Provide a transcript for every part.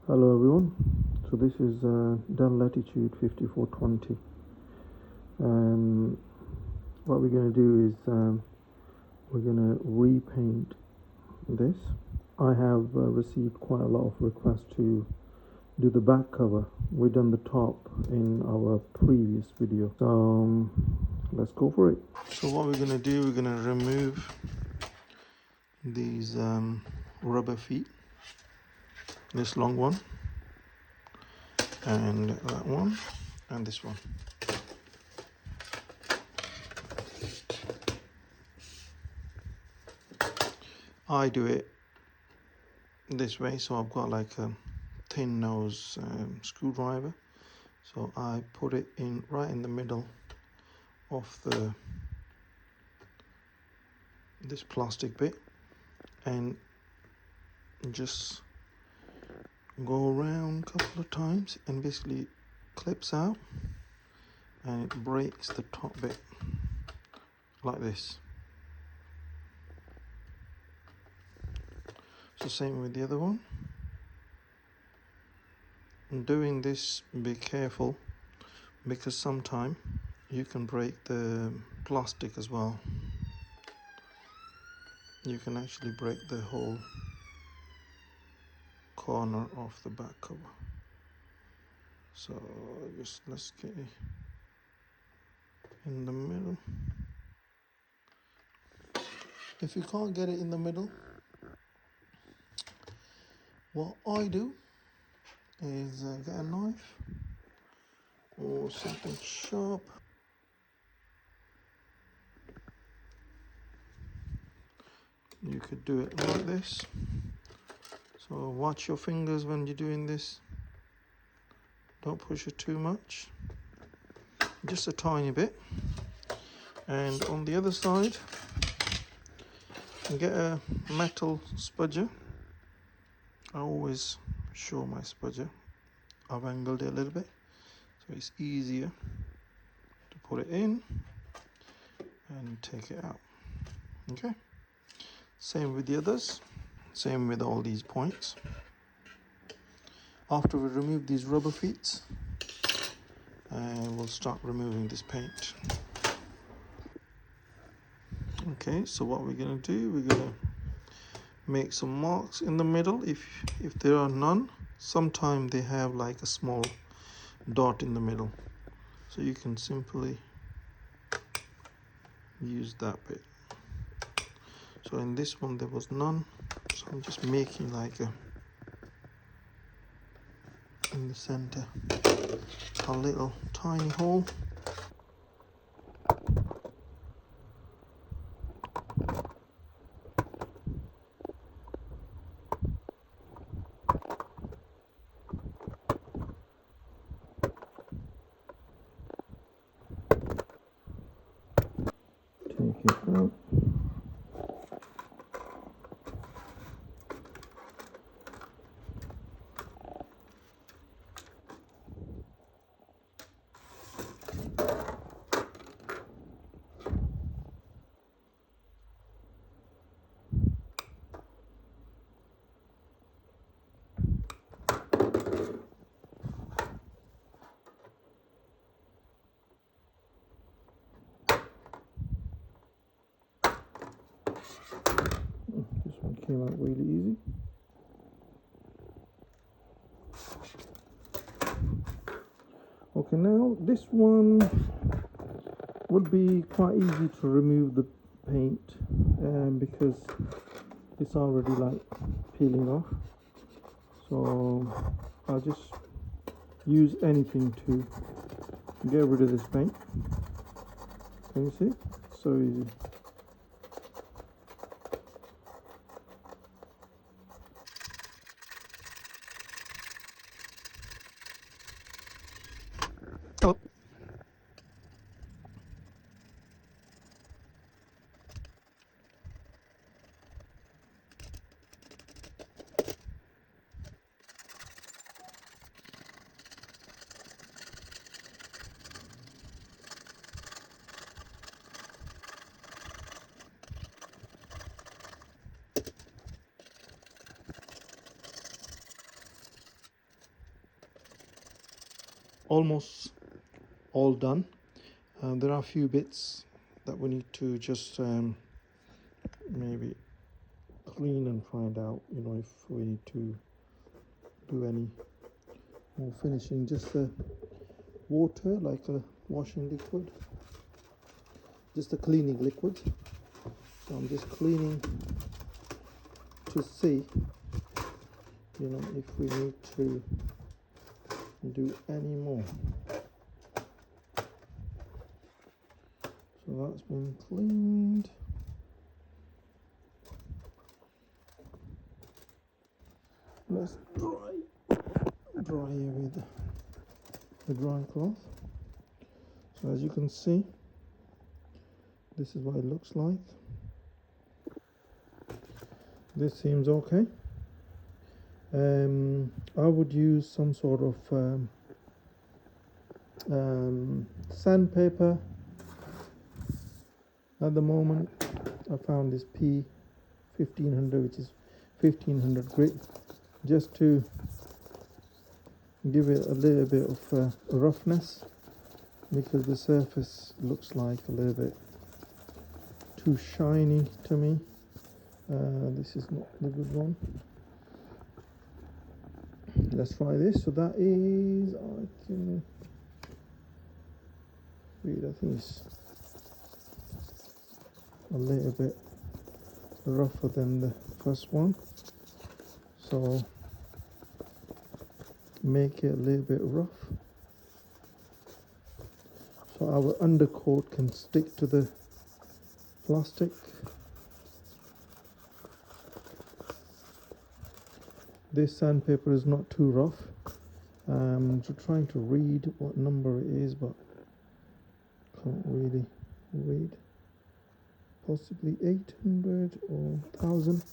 Hello everyone, so this is Dell Latitude 5420. What we're going to do is we're going to repaint this. I have received quite a lot of requests to do the back cover. We've done the top in our previous video, so let's go for it. So what we're going to do, we're going to remove these rubber feet, this long one and that one and this one. I do it this way, so I've got like a thin nose screwdriver, so I put it in right in the middle of this plastic bit and just go around a couple of times, and basically clips out and it breaks the top bit like this. So same with the other one. And doing this, be careful, because sometimes you can break the plastic as well. You can actually break the whole corner of the back cover. So just let's get it in the middle. If you can't get it in the middle, what I do is get a knife or something sharp. You could do it like this. So watch your fingers when you're doing this. Don't push it too much, just a tiny bit. And on the other side, get a metal spudger. I always show my spudger. I've angled it a little bit, so it's easier to put it in and take it out. Okay, same with the others, same with all these points. After we remove these rubber feet, we'll start removing this paint. Okay, so what we're going to do, we're going to make some marks in the middle if there are none. Sometimes they have like a small dot in the middle, so you can simply use that bit. So in this one there was none, so I'm just making like in the center a little tiny hole. Take it out. This one came out really easy. Okay, now this one would be quite easy to remove the paint because it's already like peeling off. So I'll just use anything to get rid of this paint. Can you see? So easy. Oh. almost all done. There are a few bits that we need to just maybe clean and find out, you know, if we need to do any more finishing. Just the water, like a washing liquid, just a cleaning liquid. So I'm just cleaning to see, you know, if we need to do any more. So that's been cleaned. Let's dry here with the dry cloth. So as you can see, this is what it looks like. This seems okay. I would use some sort of sandpaper. At the moment, I found this P1500, which is 1500 grit, just to give it a little bit of roughness, because the surface looks like a little bit too shiny to me. This is not the good one. Let's try this. So that is, I can read, I think it's a little bit rougher than the first one, so make it a little bit rough so our undercoat can stick to the plastic. This sandpaper is not too rough. I'm just trying to read what number it is, but can't really read. Possibly 800 or 1000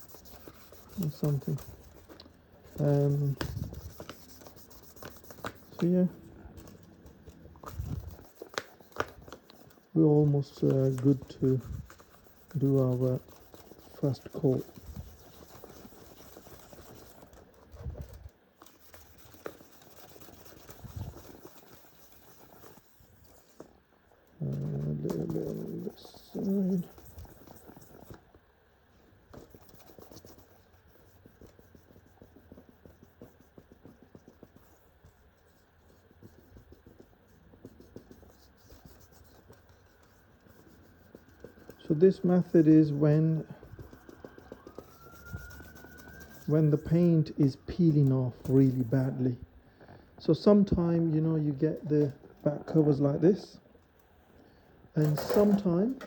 or something. So yeah, we're almost good to do our first coat. A little bit on this side. So this method is when the paint is peeling off really badly. So sometime, you know, you get the back covers like this, and sometime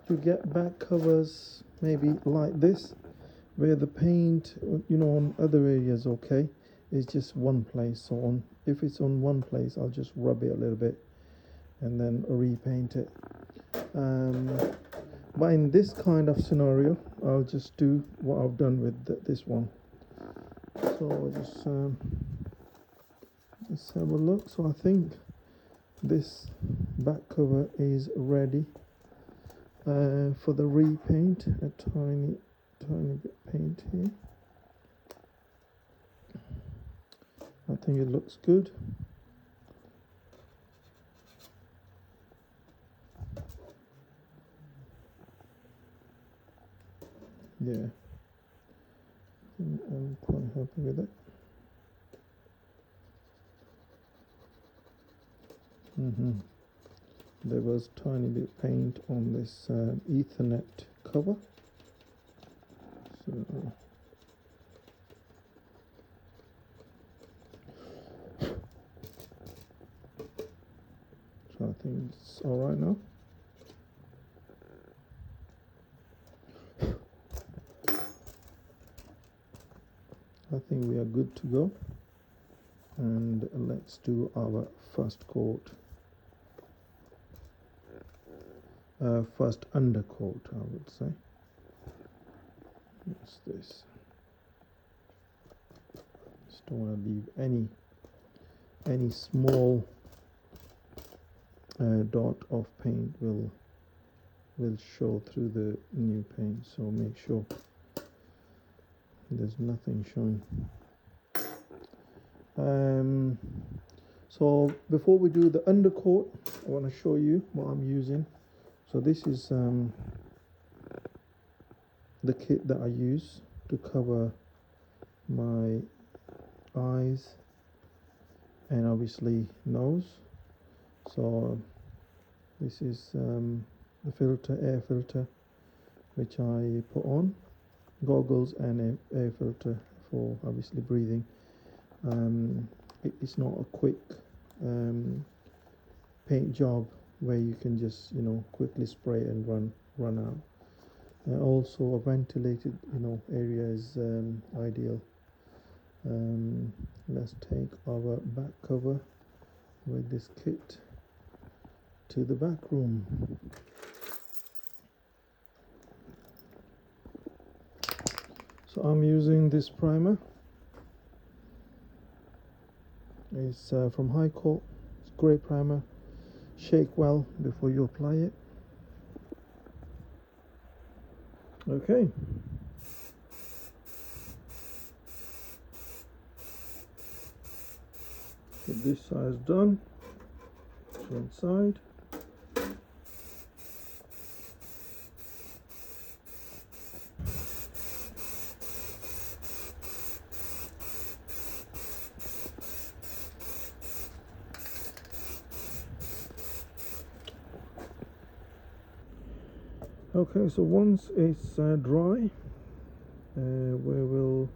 you get back covers maybe like this, where the paint, you know, on other areas okay, is just one place. So if it's on one place, I'll just rub it a little bit and then repaint it. But in this kind of scenario, I'll just do what I've done with this one. So just have a look. So I think this back cover is ready for the repaint. A tiny bit paint here. I think it looks good. Yeah, I'm quite happy with it. There was tiny bit paint on this Ethernet cover, so I think it's all right now. I think we are good to go, and let's do our first coat, first undercoat, I would say. What's this? Just don't want to leave any small dot of paint will show through the new paint, so make sure there's nothing showing. So before we do the undercoat, I want to show you what I'm using. So this is the kit that I use to cover my eyes and obviously nose. So this is the filter, air filter, which I put on, goggles and air filter for obviously breathing. It's not a quick paint job where you can just quickly spray and run out. Also a ventilated area is ideal. Let's take our back cover with this kit to the back room. So I'm using this primer. It's from Hycote. It's a great primer. Shake well before you apply it. Okay. So this side is done. One side. Okay, so once it's dry, we will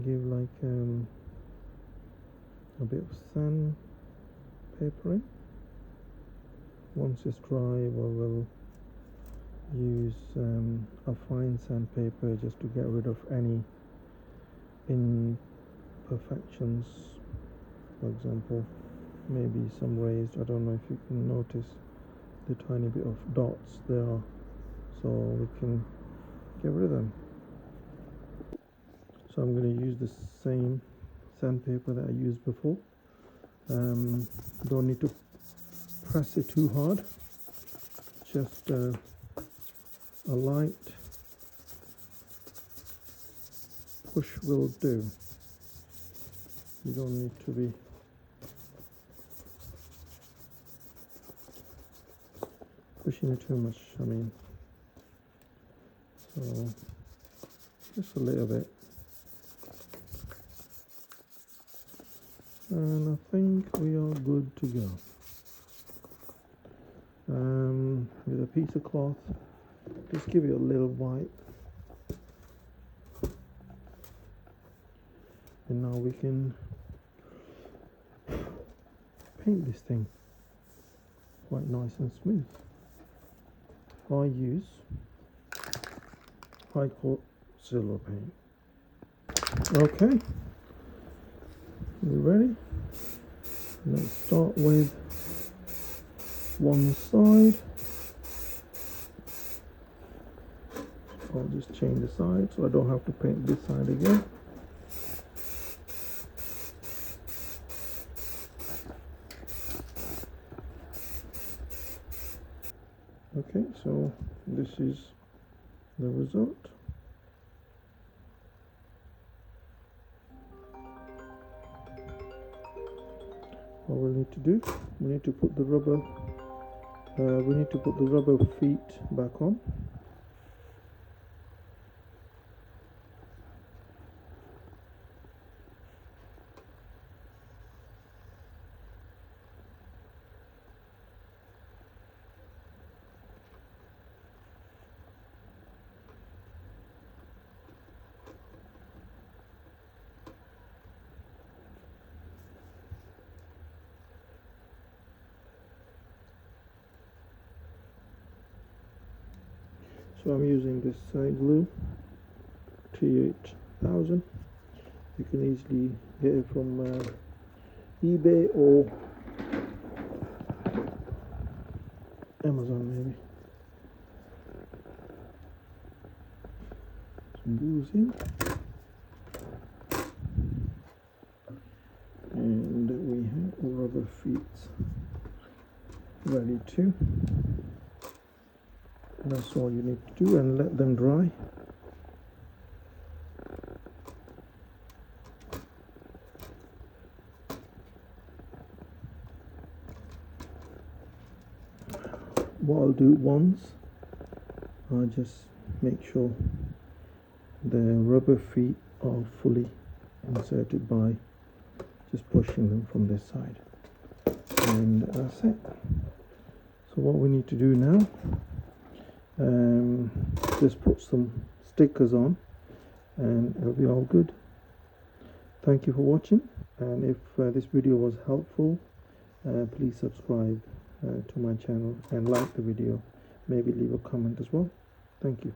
give like a bit of sandpapering. Once it's dry, we will use a fine sandpaper just to get rid of any imperfections. For example, maybe some raised, I don't know if you can notice the tiny bit of dots there, so we can get rid of them. So I'm going to use the same sandpaper that I used before. Don't need to press it too hard, just a light push will do. You don't need to be pushing it too much, I mean, so just a little bit, and I think we are good to go. With a piece of cloth, just give it a little wipe, and now we can paint this thing quite nice and smooth. I use hycote silver paint. Okay, you ready? Let's start with one side. I'll just change the side so I don't have to paint this side again. Okay, so this is the result. What we need to do, we need to put the rubber feet back on. So I'm using this glue, T8000. You can easily get it from eBay or Amazon maybe. Some glues in. And we have rubber feet ready too. That's all you need to do, and let them dry. what I'll do once, I'll just make sure the rubber feet are fully inserted by just pushing them from this side, and that's it. So what we need to do now, just put some stickers on and it'll be all good. Thank you for watching, and if this video was helpful, please subscribe to my channel and like the video, maybe leave a comment as well. Thank you.